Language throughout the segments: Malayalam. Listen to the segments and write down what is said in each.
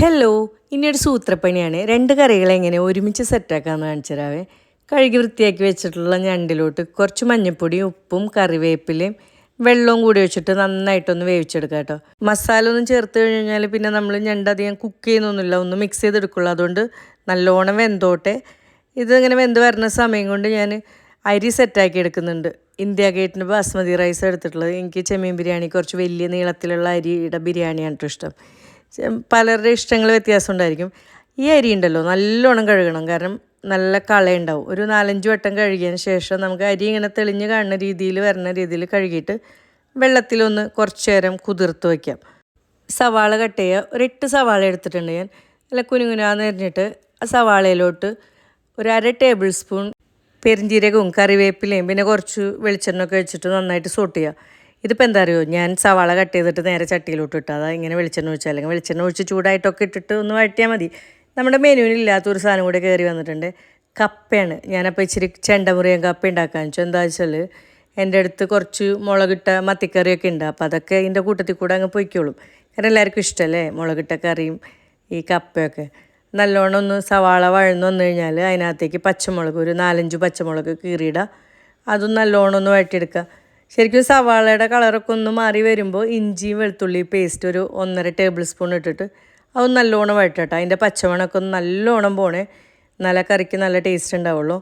ഹലോ, ഇനിയൊരു സൂത്രപ്പണിയാണ്. 2 കറികളെ എങ്ങനെ ഒരുമിച്ച് സെറ്റാക്കാമെന്ന് കാണിച്ചു തരാവേ. കഴുകി വൃത്തിയാക്കി വെച്ചിട്ടുള്ള ഞണ്ടിലോട്ട് കുറച്ച് മഞ്ഞൾപ്പൊടിയും ഉപ്പും കറിവേപ്പിലയും വെള്ളവും കൂടി വെച്ചിട്ട് നന്നായിട്ടൊന്ന് വേവിച്ചെടുക്കുക കേട്ടോ. മസാല ഒന്നും ചേർത്ത് കഴിഞ്ഞാൽ പിന്നെ നമ്മൾ ഞണ്ട് അധികം കുക്ക് ചെയ്യുന്നൊന്നുമില്ല, ഒന്ന് മിക്സ് ചെയ്തെടുക്കുള്ളൂ. അതുകൊണ്ട് നല്ലോണം വെന്തോട്ടെ. ഇതിങ്ങനെ വെന്ത് വരുന്ന സമയം കൊണ്ട് ഞാൻ അരി സെറ്റാക്കി എടുക്കുന്നുണ്ട്. ഇന്ത്യ ഗേറ്റിൻ്റെ ബാസ്മതി റൈസ് എടുത്തിട്ടുള്ളത്. എനിക്ക് ചെമ്മീൻ ബിരിയാണി കുറച്ച് വലിയ നീളത്തിലുള്ള അരിയുടെ ബിരിയാണിയാണ് കേട്ടോ ഇഷ്ടം. പലരുടെ ഇഷ്ടങ്ങൾ വ്യത്യാസം ഉണ്ടായിരിക്കും. ഈ അരി ഉണ്ടല്ലോ നല്ലോണം കഴുകണം, കാരണം നല്ല കളയുണ്ടാവും. ഒരു 4-5 വട്ടം കഴുകിയതിന് ശേഷം നമുക്ക് അരി ഇങ്ങനെ തെളിഞ്ഞ് കാണുന്ന രീതിയിൽ വരുന്ന രീതിയിൽ കഴുകിയിട്ട് വെള്ളത്തിലൊന്ന് കുറച്ച് നേരം കുതിർത്ത് വയ്ക്കാം. സവാള കട്ട് ചെയ്യുക. ഒരു 8 സവാള എടുത്തിട്ടുണ്ട് ഞാൻ. നല്ല കുനുകുനാന്ന് എറിഞ്ഞിട്ട് ആ സവാളയിലോട്ട് ഒരു 1/2 ടേബിൾ സ്പൂൺ പെരിഞ്ജീരകവും കറിവേപ്പിലയും പിന്നെ കുറച്ച് വെളിച്ചെണ്ണയൊക്കെ വെച്ചിട്ട് നന്നായിട്ട് സോട്ട് ചെയ്യുക. ഇതിപ്പോൾ എന്താ അറിയുമോ, ഞാൻ സവാള കട്ട് ചെയ്തിട്ട് നേരെ ചട്ടിയിലോട്ട് ഇട്ടാൽ അതാ ഇങ്ങനെ വെളിച്ചെണ്ണ ഒഴിച്ചാൽ, അല്ലെങ്കിൽ വെളിച്ചെണ്ണ ഒഴിച്ച് ചൂടായിട്ടൊക്കെ ഇട്ടിട്ട് ഒന്ന് വഴറ്റിയാൽ മതി. നമ്മുടെ മെനുവിനില്ലാത്തൊരു സാധനം കൂടെ കയറി വന്നിട്ടുണ്ട്. കപ്പയാണ്. ഞാനപ്പോൾ ഇച്ചിരി ചെണ്ടമുറിയൻ കപ്പ ഉണ്ടാക്കാമെന്ന് വെച്ചാൽ. എന്താ വെച്ചാൽ എൻ്റെ അടുത്ത് കുറച്ച് മുളകിട്ട മത്തിക്കറിയൊക്കെ ഉണ്ട്. അപ്പോൾ അതൊക്കെ ഇതിൻ്റെ കൂട്ടത്തിൽ കൂടെ അങ്ങ് പൊയ്ക്കോളും. കാരണം എല്ലാവർക്കും ഇഷ്ടമല്ലേ മുളകിട്ട കറിയും ഈ കപ്പയൊക്കെ. നല്ലോണം ഒന്ന് സവാള വഴന്ന് വന്നു കഴിഞ്ഞാൽ അതിനകത്തേക്ക് പച്ചമുളക് ഒരു 4-5 പച്ചമുളക് കീറിയിടുക. അതും നല്ലോണം ഒന്ന് വഴറ്റിയെടുക്കുക. ശരിക്കും സവാളയുടെ കളറൊക്കെ ഒന്ന് മാറി വരുമ്പോൾ ഇഞ്ചിയും വെളുത്തുള്ളി പേസ്റ്റ് ഒരു 1.5 ടേബിൾ സ്പൂൺ ഇട്ടിട്ട് അത് നല്ലോണം വഴറ്റട്ടെ. അതിൻ്റെ പച്ചമണമൊക്കെ ഒന്ന് നല്ലോണം പോണേ, നല്ല കറിക്ക് നല്ല ടേസ്റ്റ് ഉണ്ടാവുള്ളൂ.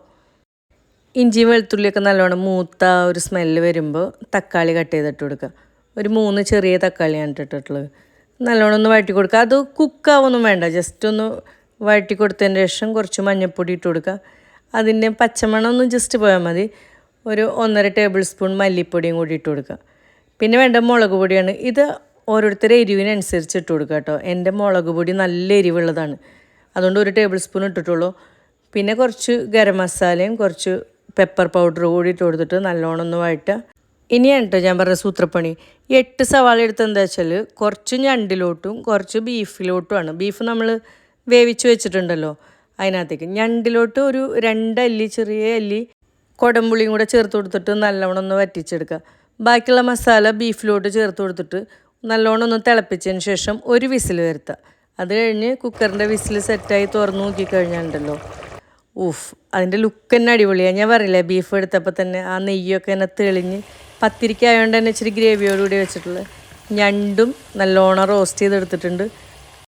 ഇഞ്ചിയും വെളുത്തുള്ളിയൊക്കെ നല്ലോണം മൂത്ത ഒരു സ്മെല്ല് വരുമ്പോൾ തക്കാളി കട്ട് ചെയ്തിട്ട് കൊടുക്കുക. ഒരു 3 ചെറിയ തക്കാളിയാണ് ഇട്ടിട്ടുള്ളത്. നല്ലോണം ഒന്ന് വഴറ്റി കൊടുക്കുക. അത് കുക്കാവൊന്നും വേണ്ട, ജസ്റ്റ് ഒന്ന് വഴറ്റി കൊടുത്തതിന് ശേഷം കുറച്ച് മഞ്ഞൾപ്പൊടി ഇട്ട് കൊടുക്കുക. അതിൻ്റെ പച്ചമണം ഒന്ന് ജസ്റ്റ് പോയാൽ മതി. ഒരു 1.5 ടേബിൾ സ്പൂൺ മല്ലിപ്പൊടിയും കൂടി ഇട്ട് കൊടുക്കുക. പിന്നെ വേണ്ട മുളക് പൊടിയാണ്. ഇത് ഓരോരുത്തരുടെ എരിവിനനുസരിച്ച് ഇട്ട് കൊടുക്കുക കേട്ടോ. എൻ്റെ മുളക് പൊടി നല്ല എരിവുള്ളതാണ്, അതുകൊണ്ട് 1 ടേബിൾ സ്പൂൺ ഇട്ടിട്ടുള്ളൂ. പിന്നെ കുറച്ച് ഗരം മസാലയും കുറച്ച് പെപ്പർ പൗഡർ കൂടി ഇട്ട് കൊടുത്തിട്ട് നല്ലോണം ഒന്ന് വഴറ്റുക. ഇനിയാണ് കേട്ടോ ഞാൻ പറഞ്ഞ സൂത്രപ്പണി. 8 സവാള എടുത്ത് എന്താ വെച്ചാൽ കുറച്ച് ഞണ്ടിലോട്ടും കുറച്ച് ബീഫിലോട്ടുമാണ്. ബീഫ് നമ്മൾ വേവിച്ച് വെച്ചിട്ടുണ്ടല്ലോ അതിനകത്തേക്ക്. ഞണ്ടിലോട്ട് ഒരു 2 അല്ലി ചെറിയ അല്ലി കുടംപുളിയും കൂടെ ചേർത്ത് കൊടുത്തിട്ട് നല്ലോണം ഒന്ന് വറ്റിച്ചെടുക്കുക. ബാക്കിയുള്ള മസാല ബീഫിലോട്ട് ചേർത്ത് കൊടുത്തിട്ട് നല്ലോണം ഒന്ന് തിളപ്പിച്ചതിന് ശേഷം ഒരു വിസിൽ വരുത്തുക. അത് കഴിഞ്ഞ് കുക്കറിൻ്റെ വിസിൽ സെറ്റായി തുറന്ന് നോക്കിക്കഴിഞ്ഞാലുണ്ടല്ലോ അതിൻ്റെ ലുക്ക് തന്നെ അടിപൊളിയാണ്. ഞാൻ പറയില്ലേ, ബീഫ് എടുത്തപ്പോൾ തന്നെ ആ നെയ്യൊക്കെ തന്നെ തെളിഞ്ഞ് പത്തിരിക്കായതുകൊണ്ട് തന്നെ ഇച്ചിരി ഗ്രേവിയോടുകൂടി വെച്ചിട്ടുള്ളത്. ഞണ്ടും നല്ലോണം റോസ്റ്റ് ചെയ്തെടുത്തിട്ടുണ്ട്.